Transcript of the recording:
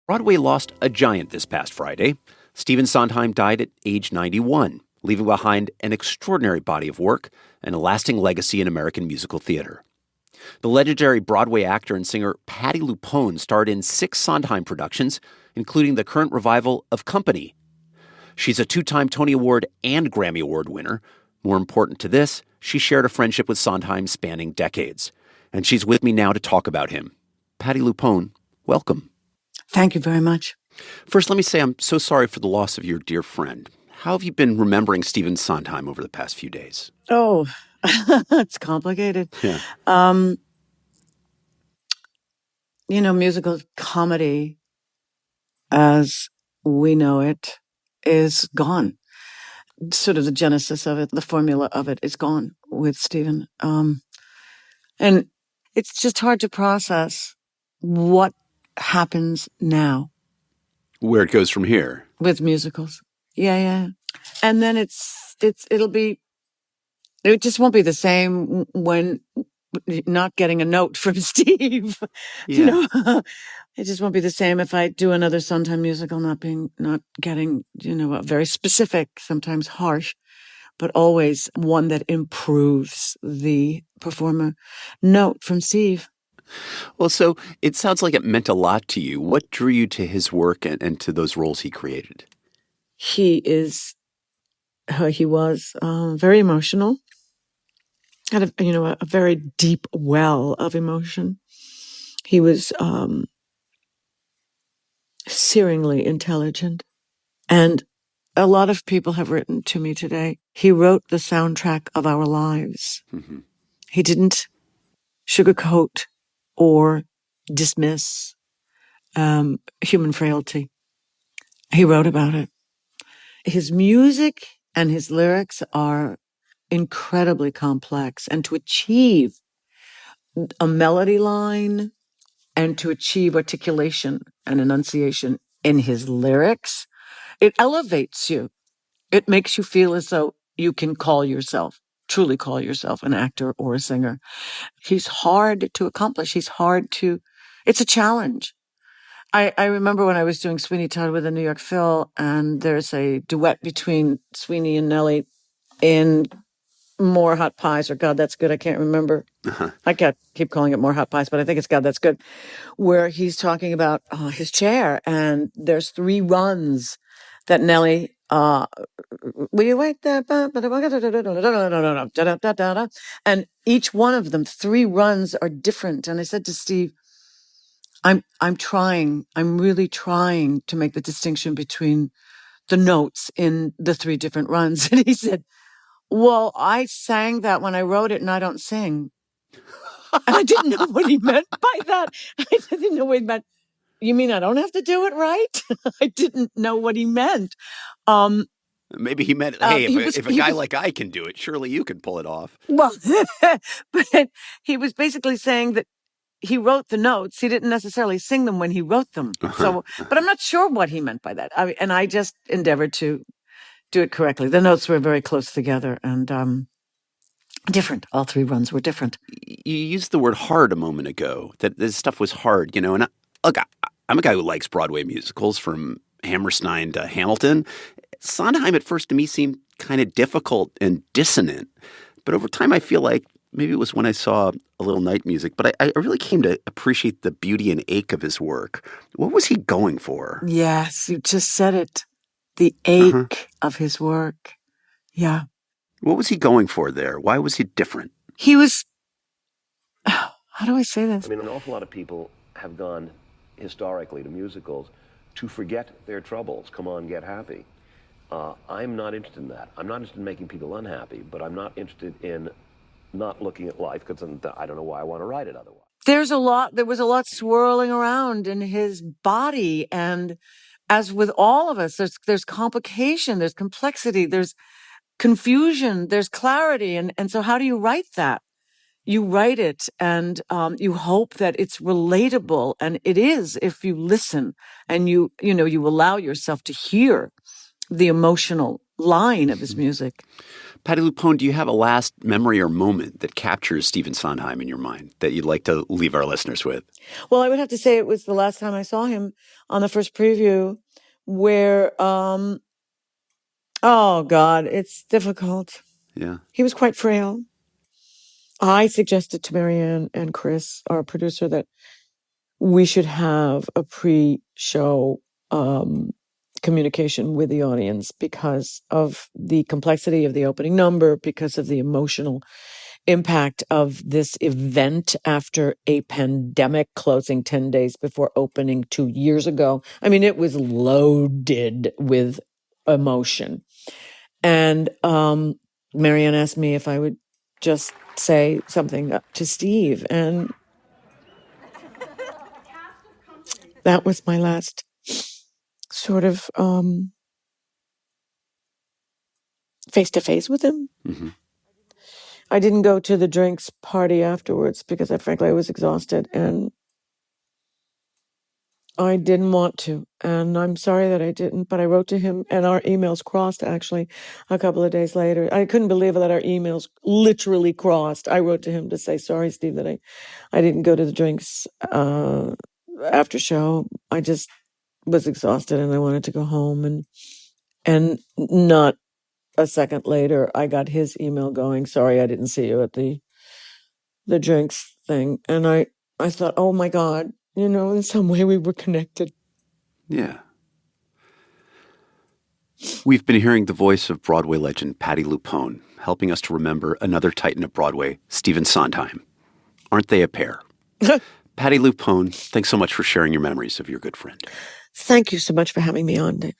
Broadway lost a giant this past Friday. Stephen Sondheim died at age 91, leaving behind an extraordinary body of work and a lasting legacy in American musical theater. The legendary Broadway actor and singer Patti LuPone starred in 6 Sondheim productions, including the current revival of Company. She's a 2-time Tony Award and Grammy Award winner. More important to this, she shared a friendship with Sondheim spanning decades. And she's with me now to talk about him. Patti LuPone, welcome. Thank you very much. First, let me say I'm so sorry for the loss of your dear friend. How have you been remembering Stephen Sondheim over the past few days? Oh, it's complicated. Yeah. Musical comedy, as we know it, is gone. Sort of the genesis of it, the formula of it is gone with Stephen. And it's just hard to process what happens now. Where it goes from here. With musicals. Yeah. And then it just won't be the same when not getting a note from Steve. Yeah. It just won't be the same if I do another Sondheim musical, not getting, a very specific, sometimes harsh, but always one that improves the performer note from Steve. Well, so it sounds like it meant a lot to you. What drew you to his work and to those roles he created? He was very emotional, had a very deep well of emotion. He was searingly intelligent. And a lot of people have written to me today, he wrote the soundtrack of our lives. Mm-hmm. He didn't sugarcoat or dismiss human frailty. He wrote about it. His music and his lyrics are incredibly complex, and to achieve a melody line and to achieve articulation and enunciation in his lyrics, it elevates you. It makes you feel as though you can truly call yourself an actor or a singer. He's hard to accomplish. It's a challenge. I remember when I was doing Sweeney Todd with the New York Phil, and there's a duet between Sweeney and Nellie in More Hot Pies, or God, That's Good. I can't remember. Uh-huh. I can't keep calling it More Hot Pies, but I think it's God, That's Good, where he's talking about his chair, and there's 3 runs that Nellie, will you wait there? And each one of them, 3 runs are different. And I said to Steve, I'm really trying to make the distinction between the notes in the 3 different runs. And he said, well, I sang that when I wrote it and I don't sing. And I didn't know what he meant by that. I didn't know what he meant. You mean I don't have to do it right? I didn't know what he meant. Maybe he meant, hey, if a guy like I can do it, surely you can pull it off. Well, but he was basically saying that he wrote the notes. He didn't necessarily sing them when he wrote them. So, but I'm not sure what he meant by that. And I just endeavored to do it correctly. The notes were very close together and different. All 3 runs were different. You used the word hard a moment ago, that this stuff was hard, and I'm a guy who likes Broadway musicals from Hammerstein to Hamilton. Sondheim at first to me seemed kind of difficult and dissonant, but over time I feel like maybe it was when I saw A Little Night Music, but I really came to appreciate the beauty and ache of his work. What was he going for? Yes, you just said it. The ache of his work. Yeah. What was he going for there? Why was he different? He was, how do I say this? I mean, an awful lot of people have gone historically to musicals to forget their troubles. Come on, get happy. I'm not interested in that. I'm not interested in making people unhappy, but I'm not interested in not looking at life because I don't know why I want to write it otherwise. There was a lot swirling around in his body, and as with all of us, there's complication, there's complexity, there's confusion, there's clarity, and so how do you write that? You write it, and you hope that it's relatable, and it is if you listen and you allow yourself to hear the emotional line of his music. Patti LuPone, do you have a last memory or moment that captures Stephen Sondheim in your mind that you'd like to leave our listeners with? Well, I would have to say it was the last time I saw him on the first preview where, oh God, it's difficult. Yeah. He was quite frail. I suggested to Marianne and Chris, our producer, that we should have a pre-show communication with the audience because of the complexity of the opening number, because of the emotional impact of this event after a pandemic closing 10 days before opening 2 years ago. I mean, it was loaded with emotion. And Marianne asked me if I would just say something to Steve, and that was my last sort of face-to-face with him. Mm-hmm. I didn't go to the drinks party afterwards because frankly I was exhausted and I didn't want to. And I'm sorry that I didn't, but I wrote to him and our emails crossed actually a couple of days later. I couldn't believe that our emails literally crossed. I wrote to him to say, sorry, Steve, that I didn't go to the drinks after show. I just was exhausted and I wanted to go home. And not a second later, I got his email going, sorry, I didn't see you at the drinks thing. And I thought, oh my God, in some way we were connected. Yeah. We've been hearing the voice of Broadway legend Patti LuPone, helping us to remember another titan of Broadway, Stephen Sondheim. Aren't they a pair? Patti LuPone, thanks so much for sharing your memories of your good friend. Thank you so much for having me on, David.